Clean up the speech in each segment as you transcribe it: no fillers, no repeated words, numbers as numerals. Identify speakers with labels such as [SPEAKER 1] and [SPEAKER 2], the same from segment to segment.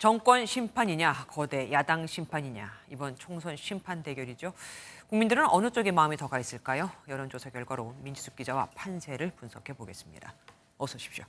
[SPEAKER 1] 정권 심판이냐, 거대 야당 심판이냐, 이번 총선 심판 대결이죠. 국민들은 어느 쪽에 마음이 더 가 있을까요? 여론조사 결과로 민지숙 기자와 판세를 분석해 보겠습니다. 어서 오십시오.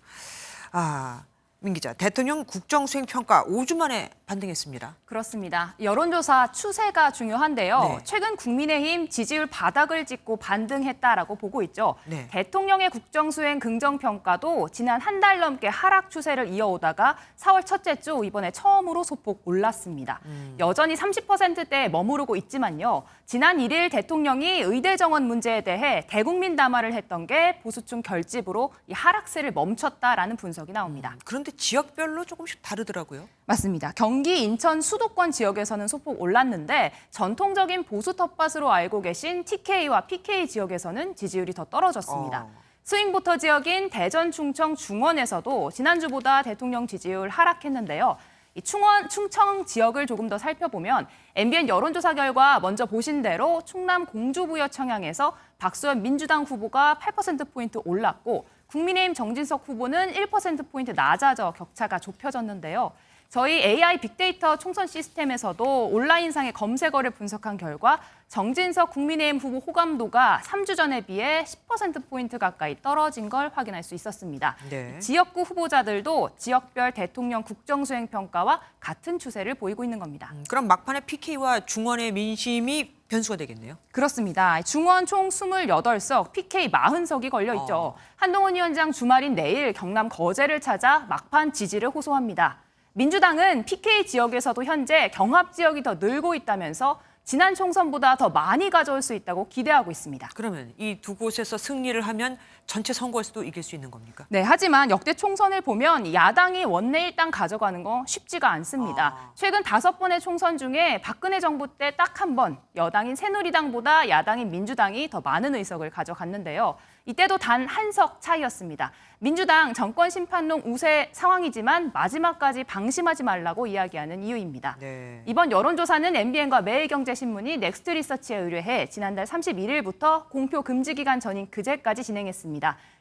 [SPEAKER 1] 민 기자, 대통령 국정수행평가 5주 만에 반등했습니다.
[SPEAKER 2] 그렇습니다. 여론조사 추세가 중요한데요.
[SPEAKER 1] 네.
[SPEAKER 2] 최근 국민의힘 지지율 바닥을 찍고 반등했다라고 보고 있죠.
[SPEAKER 1] 네.
[SPEAKER 2] 대통령의 국정수행 긍정평가도 지난 한 달 넘게 하락 추세를 이어오다가 4월 첫째 주 이번에 처음으로 소폭 올랐습니다. 여전히 30%대에 머무르고 있지만요. 지난 1일 대통령이 의대 정원 문제에 대해 대국민 담화를 했던 게 보수층 결집으로 이 하락세를 멈췄다라는 분석이 나옵니다.
[SPEAKER 1] 그런데 지역별로 조금씩 다르더라고요.
[SPEAKER 2] 맞습니다. 경기, 인천, 수도권 지역에서는 소폭 올랐는데 전통적인 보수 텃밭으로 알고 계신 TK와 PK 지역에서는 지지율이 더 떨어졌습니다. 스윙보터 지역인 대전, 충청, 중원에서도 지난주보다 대통령 지지율 하락했는데요. 이 충청 지역을 조금 더 살펴보면 MBN 여론조사 결과 먼저 보신 대로 충남 공주부여 청양에서 박수현 민주당 후보가 8%포인트 올랐고 국민의힘 정진석 후보는 1%포인트 낮아져 격차가 좁혀졌는데요. 저희 AI 빅데이터 총선 시스템에서도 온라인상의 검색어를 분석한 결과 정진석 국민의힘 후보 호감도가 3주 전에 비해 10%포인트 가까이 떨어진 걸 확인할 수 있었습니다.
[SPEAKER 1] 네.
[SPEAKER 2] 지역구 후보자들도 지역별 대통령 국정수행 평가와 같은 추세를 보이고 있는 겁니다.
[SPEAKER 1] 그럼 막판에 PK와 중원의 민심이 변수가 되겠네요.
[SPEAKER 2] 그렇습니다. 중원 총 28석, PK 40석이 걸려 있죠. 한동훈 위원장 주말인 내일 경남 거제를 찾아 막판 지지를 호소합니다. 민주당은 PK 지역에서도 현재 경합 지역이 더 늘고 있다면서 지난 총선보다 더 많이 가져올 수 있다고 기대하고 있습니다.
[SPEAKER 1] 그러면 이 두 곳에서 승리를 하면 전체 선거에서도 이길 수 있는 겁니까?
[SPEAKER 2] 네, 하지만 역대 총선을 보면 야당이 원내 일당 가져가는 거 쉽지가 않습니다. 최근 5번의 총선 중에 박근혜 정부 때 딱 한 번 여당인 새누리당보다 야당인 민주당이 더 많은 의석을 가져갔는데요. 이때도 단 한 석 차이였습니다. 민주당 정권 심판론 우세 상황이지만 마지막까지 방심하지 말라고 이야기하는 이유입니다.
[SPEAKER 1] 네.
[SPEAKER 2] 이번 여론조사는 MBN과 매일경제신문이 넥스트리서치에 의뢰해 지난달 31일부터 공표 금지 기간 전인 그제까지 진행했습니다.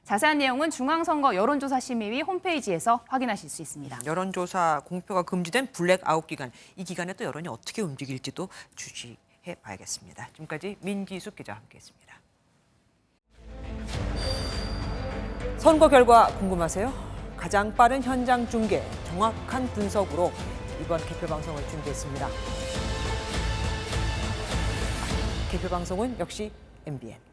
[SPEAKER 2] 자세한 내용은 중앙선거 여론조사심의위 홈페이지에서 확인하실 수 있습니다.
[SPEAKER 1] 여론조사 공표가 금지된 블랙아웃 기간, 이 기간에 또 여론이 어떻게 움직일지도 주시해 봐야겠습니다. 지금까지 민지숙 기자와 함께했습니다. 선거 결과 궁금하세요? 가장 빠른 현장 중계, 정확한 분석으로 이번 개표 방송을 준비했습니다. 개표 방송은 역시 MBN.